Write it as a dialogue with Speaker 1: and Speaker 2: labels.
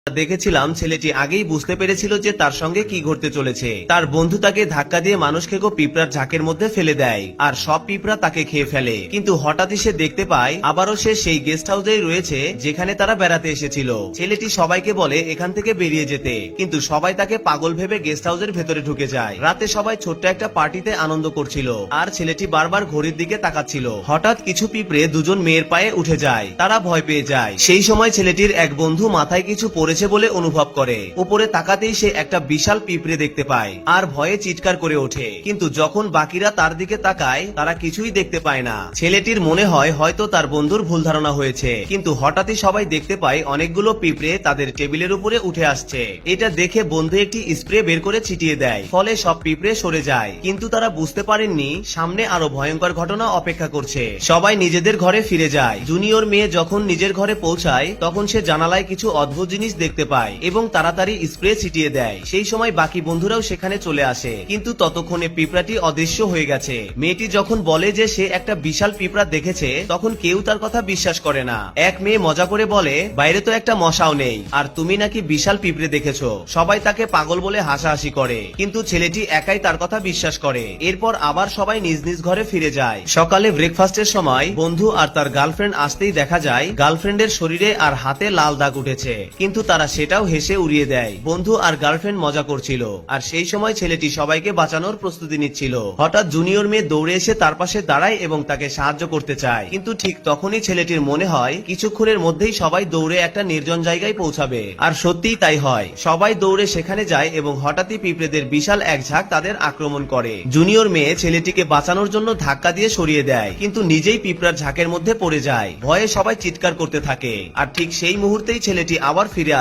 Speaker 1: দেখেছিলাম ছেলেটি আগেই বুঝতে পেরেছিল যে তার সঙ্গে কি ঘটতে চলেছে। তার বন্ধু তাকে ধাক্কা দিয়ে মানুষ খেকো পিঁপড়ার ঝাঁকের মধ্যে ফেলে দেয় আর সব পিঁপড়া তাকে খেয়ে ফেলে। কিন্তু হঠাৎই সে দেখতে পায় আবারও সে সেই গেস্ট হাউসেই রয়েছে যেখানে তারা বেড়াতে এসেছিল। ছেলেটি সবাইকে বলে এখান থেকে বেরিয়ে যেতে, কিন্তু সবাই তাকে পাগল ভেবে গেস্ট হাউসের ভেতরে ঢুকে যায়। রাতে সবাই ছোট্ট একটা পার্টিতে আনন্দ করছিল আর ছেলেটি বারবার ঘড়ির দিকে তাকাচ্ছিল। হঠাৎ কিছু পিঁপড়ে দুজন মেয়ের পায়ে উঠে যায়, তারা ভয় পেয়ে যায়। সেই সময় ছেলেটির এক বন্ধু মাথায় কিছু পড়েছে বলে অনুভব করে। উপরে তাকাতেই সে একটা বিশাল পিঁপড়ে দেখতে পায় আর ভয়ে চিৎকার করে ওঠে। কিন্তু যখন বাকিরা তার দিকে তাকায় তারা কিছুই দেখতে পায় না। ছেলেটির মনে হয় হয়তো তার বন্ধুর ভুল ধারণা হয়েছে, কিন্তু হঠাৎই সবাই দেখতে পায় অনেকগুলো পিঁপড়ে তাদের টেবিলের উপরে উঠে আসছে। এটা দেখে বন্ধু একটি স্প্রে বের করে ছিটিয়ে দেয়, ফলে সব পিঁপড়ে সরে যায়। কিন্তু তারা বুঝতে পারেননি সামনে আরো ভয়ঙ্কর ঘটনা অপেক্ষা করছে। সবাই নিজেদের ঘরে ফিরে যায়। জুনিয়র মেয়ে যখন নিজের ঘরে পৌঁছায় তখন সে জানালায় কিছু অদ্ভুত জিনিস দেখতে পায় এবং তাড়াতাড়ি স্প্রে ছিটিয়ে দেয়। সেই সময় বাকি বন্ধুরাও সেখানে চলে আসে, কিন্তু ততক্ষণে পিঁপড়াটি অদৃশ্য হয়ে গেছে। মেয়েটি যখন বলে যে সে একটা বিশাল পিঁপড়া দেখেছে তখন কেউ তার কথা বিশ্বাস করে না। এক মেয়ে মজা করে বলে, বাইরে তো একটা মশাও নেই আর তুমি নাকি বিশাল পিঁপড়ে দেখেছো। সবাই তাকে পাগল বলে হাসাহাসি করে, কিন্তু ছেলেটি একাই তার কথা বিশ্বাস করে। এরপর আবার সবাই নিজ নিজ ঘরে ফিরে যায়। সকালে ব্রেকফাস্টের সময় বন্ধু আর তার গার্লফ্রেন্ড আসতেই দেখা যায় গার্লফ্রেন্ডের শরীরে আর হাতে লাল দাগ উঠেছে, কিন্তু তারা সেটাও হেসে উড়িয়ে দেয়। বন্ধু আর গার্লফ্রেন্ড মজা করছিল আর সেই সময় ছেলেটি সবাইকে বাঁচানোর প্রস্তুতি নিচ্ছিল। হঠাৎ জুনিয়র মেয়ে দৌড়ে এসে তার পাশে দাঁড়ায় এবং তাকে সাহায্য করতে চায়, কিন্তু ঠিক তখনই ছেলেটির মনে হয় কিছুক্ষণের মধ্যেই সবাই দৌড়ে একটা নির্জন জায়গায় পৌঁছাবে। আর সত্যিই তাই হয়। সবাই দৌড়ে সেখানে যায় এবং হঠাৎই পিঁপড়েদের বিশাল এক ঝাঁক তাদের আক্রমণ করে। জুনিয়র মেয়ে ছেলেটিকে বাঁচানোর জন্য ধাক্কা দিয়ে সরিয়ে দেয়, কিন্তু নিজেই পিঁপড়ার ঝাঁকের মধ্যে পড়ে যায়। ভয়ে সবাই চিৎকার করতে থাকে আর ঠিক সেই মুহূর্তেই ছেলেটি আবার ফিরে